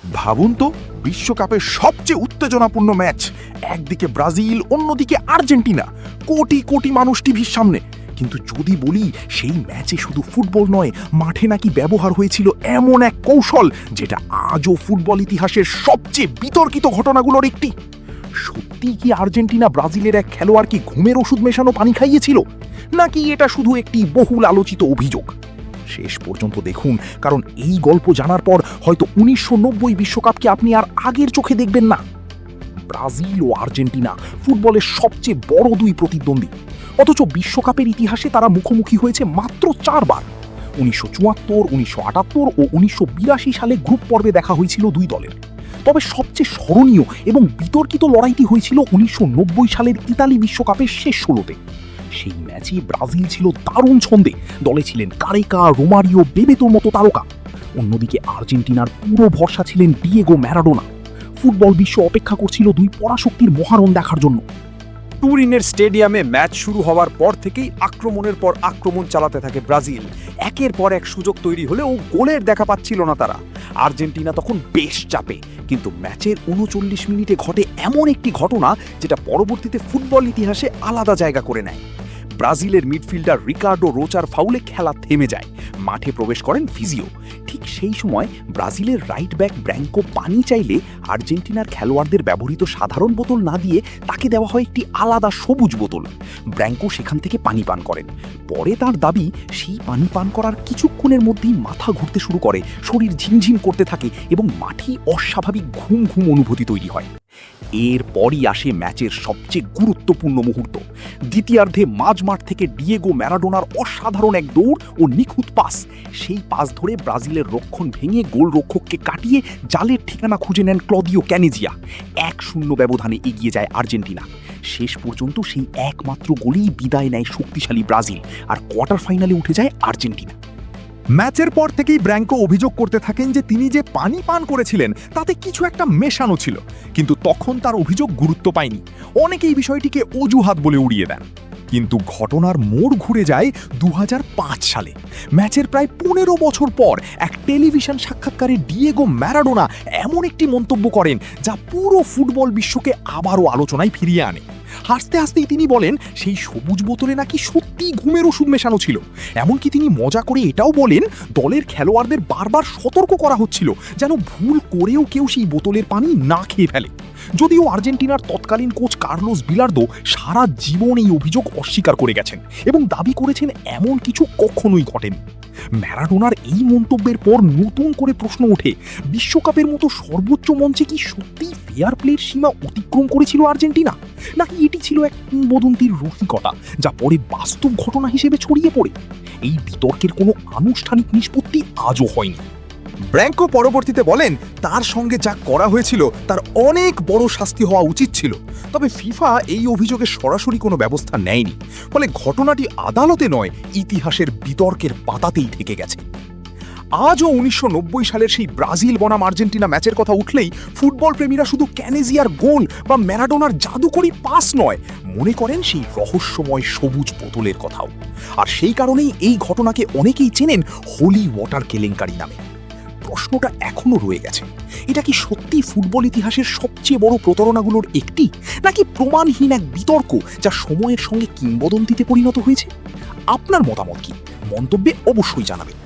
ভাবুন তো, বিশ্বকাপের সবচেয়ে উত্তেজনাপূর্ণ ম্যাচ, একদিকে ব্রাজিল, অন্যদিকে আর্জেন্টিনা, কোটি কোটি মানুষ টিভির সামনে। কিন্তু যদি বলি সেই ম্যাচে শুধু ফুটবল নয়, মাঠে নাকি ব্যবহার হয়েছিল এমন এক কৌশল যেটা আজও ফুটবল ইতিহাসের সবচেয়ে বিতর্কিত ঘটনাগুলোর একটি। সত্যি কি আর্জেন্টিনা ব্রাজিলের এক খেলোয়াড়কে ঘুমের ওষুধ মেশানো পানি খাইয়েছিল, নাকি এটা শুধু একটি বহুল আলোচিত অভিযোগ? শেষ পর্যন্ত দেখুন, কারণ এই গল্প জানার পর হয়তো 1990 বিশ্বকাপকে আপনি আর আগের চোখে দেখবেন না। ব্রাজিল ও আর্জেন্টিনা ফুটবলের সবচেয়ে বড় দুই প্রতিদ্বন্দ্বী, অথচ বিশ্বকাপের ইতিহাসে তারা মুখোমুখি হয়েছে মাত্র 4 বার। 1974, 1978 ও 1982 সালে গ্রুপ পর্বে দেখা হয়েছিল দুই দলের। তবে সবচেয়ে স্মরণীয় এবং বিতর্কিত লড়াইটি হয়েছিল 1990 সালের ইতালি বিশ্বকাপের শেষ 16-তে। সেই ম্যাচে ব্রাজিল ছিল দারুণ ছন্দে, দলে ছিলেন কারেকা, রোমারিও, বেবেতোর মতো তারকা। অন্যদিকে আর্জেন্টিনার পুরো ভরসা ছিলেন ডিয়েগো ম্যারাডোনা। ফুটবল বিশ্ব অপেক্ষা করছিল দুই পরাশক্তির মহারণ দেখার জন্য। টুরিনের স্টেডিয়ামে ম্যাচ শুরু হওয়ার পর থেকেই আক্রমণের পর আক্রমণ চালাতে থাকে ব্রাজিল। একের পর এক সুযোগ তৈরি হলেও গোলের দেখা পাচ্ছিল না তারা। আর্জেন্টিনা তখন বেশ চাপে, কিন্তু ম্যাচের 39 মিনিটে ঘটে এমন একটি ঘটনা যেটা পরবর্তীতে ফুটবল ইতিহাসে আলাদা জায়গা করে নেয়। ব্রাজিলের মিডফিল্ডার রিকার্ডো রোচার ফাউলে খেলা থেমে যায়, মাঠে প্রবেশ করেন ফিজিও। ঠিক সেই সময় ব্রাজিলের রাইট ব্যাক ব্র্যাঙ্কো পানি চাইলে আর্জেন্টিনার খেলোয়াড়দের ব্যবহৃত সাধারণ বোতল না দিয়ে তাকে দেওয়া হয় একটি আলাদা সবুজ বোতল। ব্র্যাঙ্কো সেখান থেকে পানি পান করেন। পরে তার দাবি, সেই পানি পান করার কিছুক্ষণের মধ্যেই মাথা ঘুরতে শুরু করে, শরীর ঝিমঝিম করতে থাকে এবং মাঠে অস্বাভাবিক ঘুম ঘুম অনুভূতি তৈরি হয়। এরপরই আসে ম্যাচের সবচেয়ে গুরুত্বপূর্ণ মুহূর্ত। দ্বিতীয়ার্ধে মাঝমাঠ থেকে ডিয়েগো ম্যারাডোনার অসাধারণ এক দৌড় ও নিখুঁত পাস। সেই পাস ধরে ব্রাজিলের রক্ষণ ভেঙে গোলরক্ষককে কাটিয়ে জালের ঠিকানা খুঁজে নেন ক্লদিও ক্যানেজিয়া। 1-0 ব্যবধানে এগিয়ে যায় আর্জেন্টিনা। শেষ পর্যন্ত সেই একমাত্র গোলেই বিদায় নেয় শক্তিশালী ব্রাজিল, আর কোয়ার্টার ফাইনালে উঠে যায় আর্জেন্টিনা। ম্যাচের পর থেকেই ব্র্যাঙ্কো অভিযোগ করতে থাকেন যে তিনি যে পানি পান করেছিলেন তাতে কিছু একটা মেশানো ছিল, কিন্তু তখন তার অভিযোগ গুরুত্ব পায়নি। অনেকেই বিষয়টিকে অজুহাত বলে উড়িয়ে দেন। কিন্তু ঘটনার মোড় ঘুরে যায় 2005 সালে। ম্যাচের প্রায় 15 বছর পর এক টেলিভিশন সাক্ষাৎকারে ডিয়েগো ম্যারাডোনা এমন একটি মন্তব্য করেন যা পুরো ফুটবল বিশ্বকে আবারও আলোচনায় ফিরিয়ে আনে। হাসতে হাসতেই তিনি বলেন সেই সবুজ বোতলে নাকি সত্যিই ঘুমের ওষুধ মেশানো ছিল। এমনকি তিনি মজা করে এটাও বলেন দলের খেলোয়াড়দের বারবার সতর্ক করা হচ্ছিল যেন ভুল করেও কেউ সেই বোতলের পানি না খেয়ে ফেলে। যদিও আর্জেন্টিনার তৎকালীন কোচ কার্লোস বিলার্দো সারা জীবন এই অভিযোগ অস্বীকার করে গেছেন এবং দাবি করেছেন এমন কিছু কখনোই ঘটেনি। ম্যারাডোনার এই মন্তব্যের পর নতুন করে প্রশ্ন ওঠে, বিশ্বকাপের মতো সর্বোচ্চ মঞ্চে কি সত্যিই ফেয়ার প্লের সীমা অতিক্রম করেছিল আর্জেন্টিনা, নাকি এটি ছিল এক কিংবদন্তির রসিকতা যা পরে বাস্তব ঘটনা হিসেবে ছড়িয়ে পড়ে? এই বিতর্কের কোনো আনুষ্ঠানিক নিষ্পত্তি আজও হয়নি। ব্র্যাঙ্কো পরবর্তীতে বলেন তার সঙ্গে যা করা হয়েছিল তার অনেক বড় শাস্তি হওয়া উচিত ছিল, তবে ফিফা এই অভিযোগে সরাসরি কোনো ব্যবস্থা নেয়নি। ফলে ঘটনাটি আদালতে নয়, ইতিহাসের বিতর্কের পাতাতেই থেকে গেছে। আজও 1990 সালের সেই ব্রাজিল বনাম আর্জেন্টিনা ম্যাচের কথা উঠলেই ফুটবল প্রেমীরা শুধু ক্যানেজিয়ার গোল বা ম্যারাডোনার জাদুকরি পাস নয়, মনে করেন সেই রহস্যময় সবুজ বোতলের কথাও। আর সেই কারণেই এই ঘটনাকে অনেকেই চেনেন হোলি ওয়াটার কেলেঙ্কারি নামে। প্রশ্নটা এখনো রয়ে গেছে, এটা কি সত্যি ফুটবল ইতিহাসের সবচেয়ে বড় প্রতারণাগুলোর একটি, নাকি প্রমাণহীন এক বিতর্ক যা সময়ের সঙ্গে কিংবদন্তিতে পরিণত হয়েছে? আপনার মতামত কি? মন্তব্যে অবশ্যই জানাবেন।